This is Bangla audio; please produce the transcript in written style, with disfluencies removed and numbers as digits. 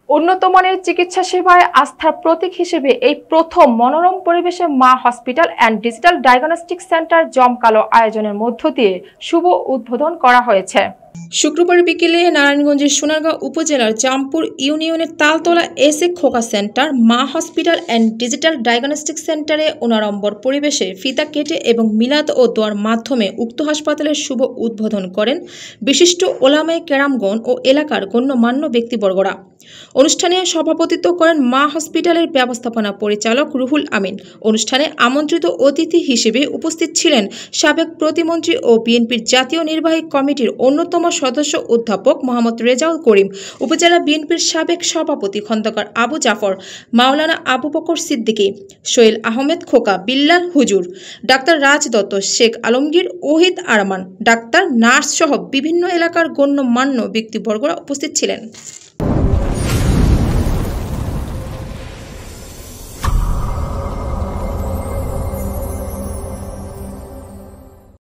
উন্নত মানের চিকিৎসা সেবায় আস্থার প্রতীক হিসেবে এই প্রথম মনোরম পরিবেশে মা hospital and digital diagnostic centre জমকালো আয়োজনের মধ্য দিয়ে শুভ উদ্বোধন করা হয়েছে। শুক্রবার বিকেলে নারায়ণগঞ্জের সোনারগাঁও উপজেলার জামপুর ইউনিয়নের তালতলা এসএ খোকা সেন্টার মা হসপিটাল অ্যান্ড ডিজিটাল ডায়াগনস্টিক সেন্টারে অনাড়ম্বর পরিবেশে ফিতা কেটে এবং মিলাদ ও দোয়ার মাধ্যমে উক্ত হাসপাতালের শুভ উদ্বোধন করেন বিশিষ্ট ওলামায়ে কেরামগণ ও এলাকার গণ্যমান্য ব্যক্তিবর্গরা। অনুষ্ঠানে সভাপতিত্ব করেন মা হসপিটালের ব্যবস্থাপনা পরিচালক রুহুল আমিন। অনুষ্ঠানে আমন্ত্রিত অতিথি হিসেবে উপস্থিত ছিলেন সাবেক প্রতিমন্ত্রী ও বিএনপির জাতীয় নির্বাহী কমিটির অন্যতম সদস্য অধ্যাপক মোহাম্মদ রেজাউল করিম, উপজেলা বিএনপির সাবেক সভাপতি খন্দকার আবু জাফর, মাওলানা আবু বকর সিদ্দিকী, সোহেল আহমেদ খোকা, বিল্লাল হুজুর, ডাক্তার রাজ দত্ত, শেখ আলমগীর, ওহিদ আরমান, ডাক্তার, নার্স সহ বিভিন্ন এলাকার গণ্যমান্য ব্যক্তিবর্গরা উপস্থিত ছিলেন।